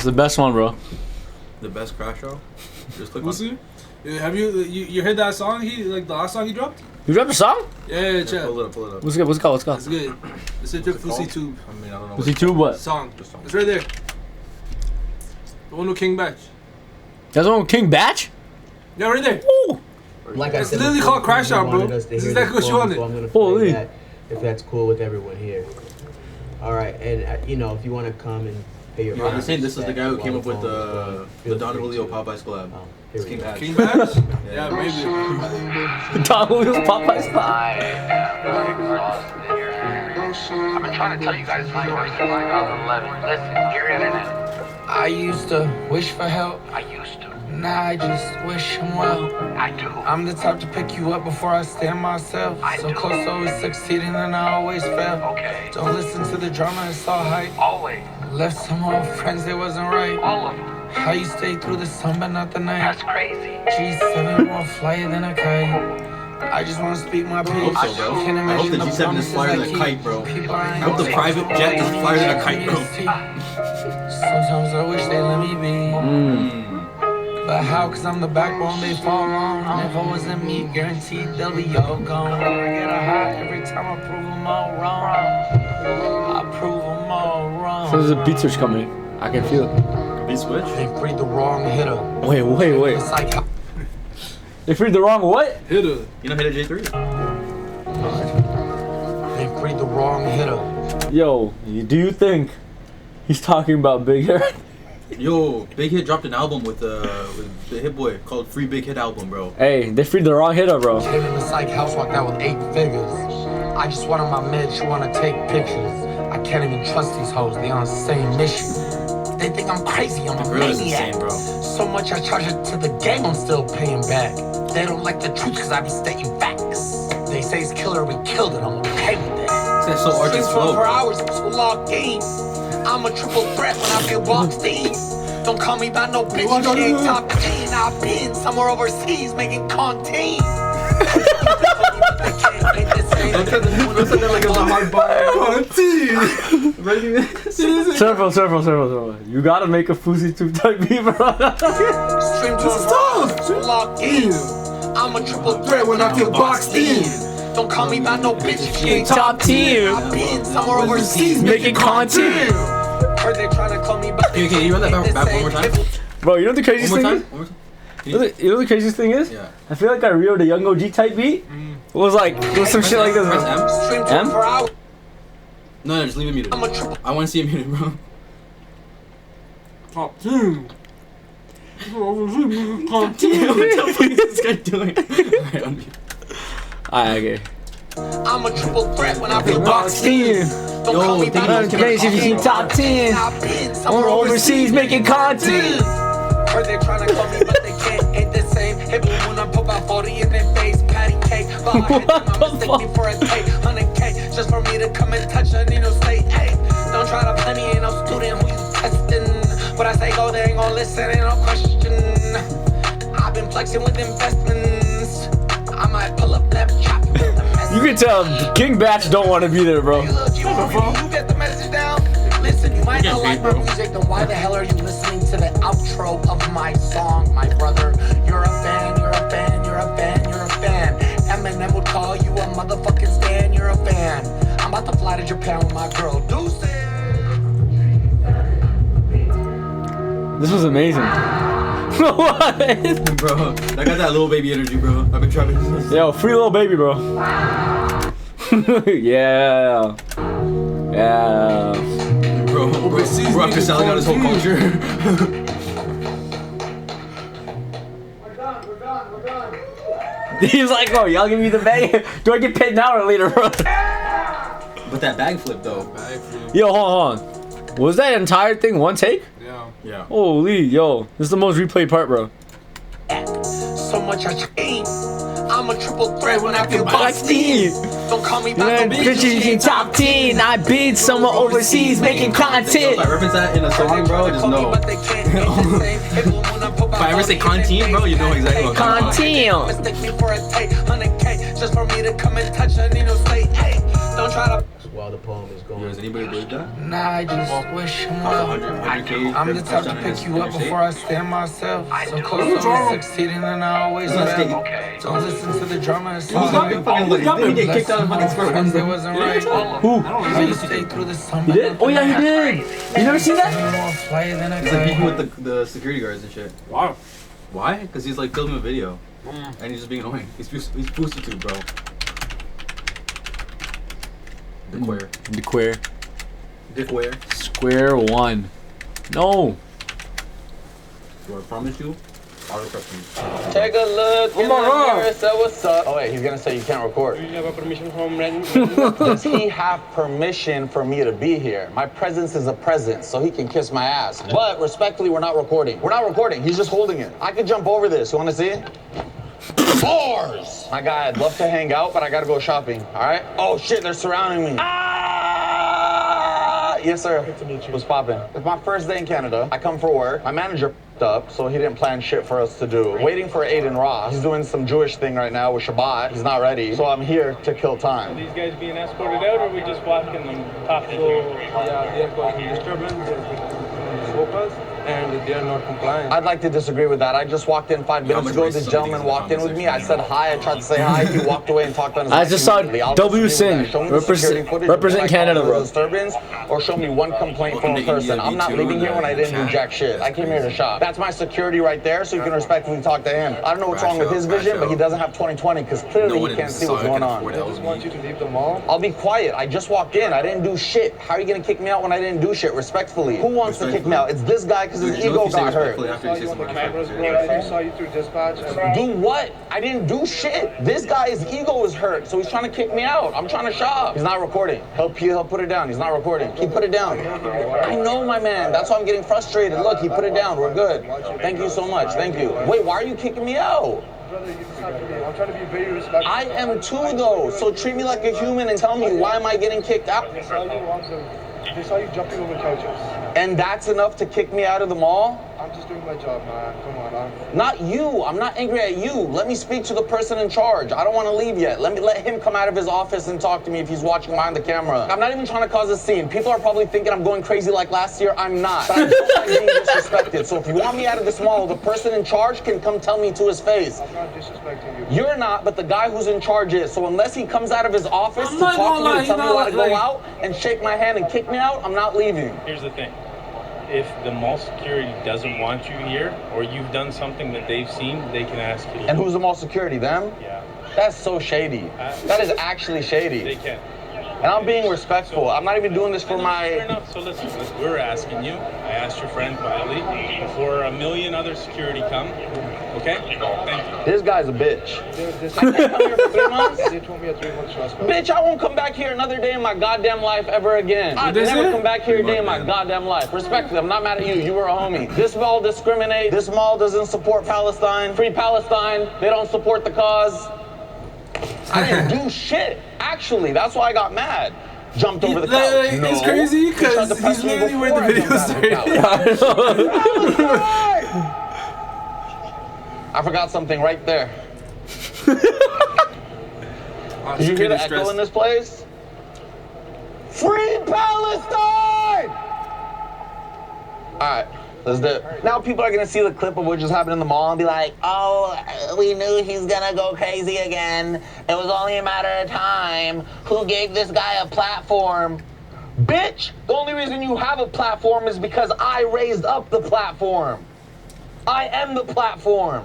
the best one, bro. The best crash show? Just click Pussy? Have you heard that song? The last song he dropped? You dropped a song? Yeah, check. Pull it up. What's it called? It's good. It's a Pussy Tube I mean, I don't know. Pussy Tube what? song. It's right there. The one with King Batch. That's the one with King Batch? Yeah, right there. Ooh. Like I It's said, literally before, called Crash you Out, bro. wanted us to This is hear exactly what you wanted. so I'm gonna Holy. play that if that's cool with everyone here. All right, and if you want to come and pay your. You're saying this is the guy who came up with phone, the Don Julio Popeyes collab. Here It's we King go. Batch. King Batch? Yeah, maybe. Don Julio's Popeyes Club. I've been trying to tell you guys since 2011. Listen, your internet. I used to wish for help. I used to. Now I just wish him well. I do. I'm the type to pick you up before I stand myself. I So do. close to always succeeding and I always fail. Okay. Don't listen to the drama, it's all hype. Always. Left some old friends, they wasn't right. All of them. How you stay through the sun but not the night? That's crazy. G7 more flyer than a kite. I just wanna speak my piece. I hope so, bro. Can't I hope the imagine G7 is promises flyer I than a keep. kite, bro. People I ain't hope the gonna private jet is flyer than a kite, bro. Sometimes I wish they let me be. But how? Cause I'm the backbone they fall on. And if it wasn't me, guaranteed they'll be all gone. I get a high every time I prove them all wrong. I prove them all wrong. So there's a beat switch coming. I can feel it. Beat switch? They freed the wrong hitter. Wait. It's like They freed the wrong what? Hitter. You know Hitter J3? they freed the wrong hitter. Yo, do you think he's talking about Big Hair? Yo, Big Hit dropped an album with the Hit Boy called Free Big Hit Album, bro. Hey, they freed the wrong hitter, bro. Came in the psych house, walked out with 8 figures. I just wanted my meds, you wanna take pictures. I can't even trust these hoes, they on the same mission. They think I'm crazy, I'm a Grill is maniac. insane, bro. So much I charge it to the game, I'm still paying back. They don't like the truth cause I be stating facts. They say it's killer, we killed it, I'm okay with that. That's so arch Streets slow, 24 bro. hours, I'm so logged in. I'm a triple threat when I get walked in. Don't call me by no bitch, she ain't top 10. I've been somewhere overseas making content. Don't say that like it was a hard bar. Circle. You gotta make a Pussy Tube type beat, bro. Stream to locked in. I'm a triple threat when I get boxed in. Don't call me by no bitch, she ain't Top tier. I've been somewhere overseas Making content. Heard they trying to call me by Okay, you run that back one more time? Bro, you know what the craziest One more thing time? is? One more time? You know what the craziest thing is? Yeah. I feel like I reeled a Young OG type beat. It was some shit like this. Press M? Stream M? 24 hours. No, just leave it muted. I'm a triple. I want to see it muted, bro. Top 2. What the fuck is this guy doing? Alright, unmute. Alright, okay. I'm a triple threat when I get boxed in. Don't Yo, call me by no thank you. bitch, she ain't Top 10. I've been Or somewhere overseas making content. Heard they trying to call me, but they can't. Ain't the same. Hit me when I put my 40 in their face. Patty cake. But I had them, I mistake me for a tape. 100K just for me to come and touch. I need no state. Hey, don't try to play me. Ain't no student who you testing. When I say go, they ain't gon' listen. Ain't no question. I've been flexing with investments. I might pull up that chop with the message. You can tell King Batch don't want to be there, bro. You get the message down? Listen, you might not like my bro. music, then why the hell are you listening to the outro of my song, my brother? You're a fan, you're a fan, you're a fan, you're a fan. Eminem would call you a motherfucking stan, you're a fan. I'm about to fly to Japan with my girl, Deuces. This was amazing. What? Bro, I got that little baby energy, bro. I've been trying to. Yo, free little baby, bro. Yeah. Bro, Rock Caselli got his whole culture. He's like, oh, y'all give me the bag. Do I get paid now or later, bro? But that bag flip, though. Yo, hold on. Was that entire thing one take? Yeah. Yeah. Holy, yo. This is the most replayed part, bro. So much I change. I'm a triple threat when I get boxed in. Don't call me by no bitch, she ain't top 10. I been somewhere overseas making If I reference that in a song, bro, just know. If I ever say content, bro, you know exactly what I'm talking about. Mistake me for a tape, 100K just for me to come and touch. I need no state. Hey, don't try to. while the poem is going. Yo, does anybody believe that? Nah, I just wish him well. 100K I'm the type to pick you up before I stand myself. So close to succeeding and I always fail. Don't listen to the drama. It's all He didn't get kicked out of fucking Square One. It wasn't right. Who? I just stay through the summer. He did? Oh yeah, he did. You never seen that? More flyer than a He's like beefing guy. with the security guards and shit. Wow. Why? Because he's like filming a video. And he's just being annoying. He's boosted to, bro. The queer. The queer. Dick where? Square one. No. Do I promise you? I'll request you. Take a look in my the God. mirror, say what's up. Oh wait, he's gonna say you can't record. Do you have a permission from Ren? Does he have permission for me to be here? My presence is a present, so he can kiss my ass. But respectfully, we're not recording. We're not recording. He's just holding it. I could jump over this. You want to see? Bars! My guy, I'd love to hang out, but I gotta go shopping. All right? Oh shit, they're surrounding me. Ah! Yes, sir. Good to meet you. What's poppin'? It's my first day in Canada. I come for work. My manager up, so he didn't plan shit for us to do. Waiting for Aiden Ross. He's doing some Jewish thing right now with Shabbat. He's not ready, so I'm here to kill time. These guys being escorted out, or we just walking them talking to them? Yeah, they are causing disturbance, focus, and they are not compliant. I'd like to disagree with that. I just walked in 5 minutes ago. This gentleman walked in with me. I said hi. I tried to say hi. He walked away and talked on his I mic just saw immediately. I'll W disagree with Sing that. Show me the security footage of represent when I Canada, caused a bro. Disturbance, or show me one complaint from a person. I'm not leaving here when I didn't do jack shit. I came here to shop. That's my security right there, so you can respectfully talk to him. I don't know what's wrong with his vision, but he doesn't have 20/20 because clearly he can't see what's going on. I just want you to leave the mall. I'll be quiet. I just walked in. I didn't do shit. How are you gonna kick me out when I didn't do shit? Respectfully. Who wants to kick me out? It's this guy because his ego got hurt. I saw you on the cameras, bro. I just saw you through dispatch. Do what? I didn't do shit. This guy's ego is hurt, so he's trying to kick me out. I'm trying to shop. He's not recording. He'll put it down. He's not recording. He put it down. I know, my man. That's why I'm getting frustrated. Look, he put it down. We're good. Thank you so much. Thank you. Wait, why are you kicking me out? Brother, you just have to be. I'm trying to be very respectful. I am too, though. So treat me like a human and tell me why am I getting kicked out? They saw you jumping over couches. And that's enough to kick me out of the mall? I'm just doing my job, man. Come on, Not you. I'm not angry at you. Let me speak to the person in charge. I don't want to leave yet. Let him come out of his office and talk to me if he's watching behind the camera. I'm not even trying to cause a scene. People are probably thinking I'm going crazy like last year. I'm not. But I don't like being disrespected. So if you want me out of this mall, the person in charge can come tell me to his face. I'm not disrespecting you. You're not, but the guy who's in charge is. So unless he comes out of his office to talk to me and tell me why to go out and shake my hand and kick me out, I'm not leaving. Here's the thing. If the mall security doesn't want you here, or you've done something that they've seen, they can ask you. And who's the mall security? Them? Yeah. That's so shady. That is actually shady. They can. And I'm being respectful. I'm not even doing this for Fair my... enough. So listen, we're asking you. I asked your friend Wiley before a million other security come. Okay? Thank you. This guy's a bitch. This, I can't come here for 3 months? they told me a 3-month suspect. Bitch, I won't come back here another day in my goddamn life ever again. I'd never come back here a day in my goddamn life. Respectfully, I'm not mad at you. You were a homie. This mall discriminates. This mall doesn't support Palestine. Free Palestine. They don't support the cause. I didn't do shit. Actually, that's why I got mad. Jumped over the couch. No. It's crazy He tried to because press he's me literally where the before I video jumped out of the started. couch. I forgot something right there. Did you hear the echo in this place? Free Palestine! Alright, let's do it. Now people are gonna see the clip of what just happened in the mall and be like, oh, we knew he's gonna go crazy again. It was only a matter of time. Who gave this guy a platform? Bitch, the only reason you have a platform is because I raised up the platform. I am the platform.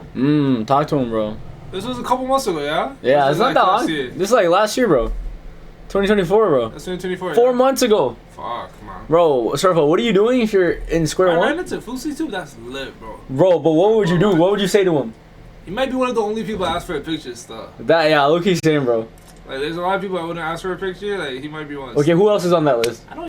Talk to him, bro. This was a couple months ago, yeah? Yeah, This it's was not that long. last year. This is like last year, bro. 2024, bro. That's 2024. 4 yeah. months ago. Fuck, man. Bro, Surfo, what are you doing if you're in Square I One? ran into Fousey too. That's lit, bro. Bro, but what would you do? What would you say to him? He might be one of the only people I ask for a picture stuff. That, yeah, look, he's saying, bro. Like, there's a lot of people I wouldn't ask for a picture. Like, he might be one. Okay, who else is on that list? I don't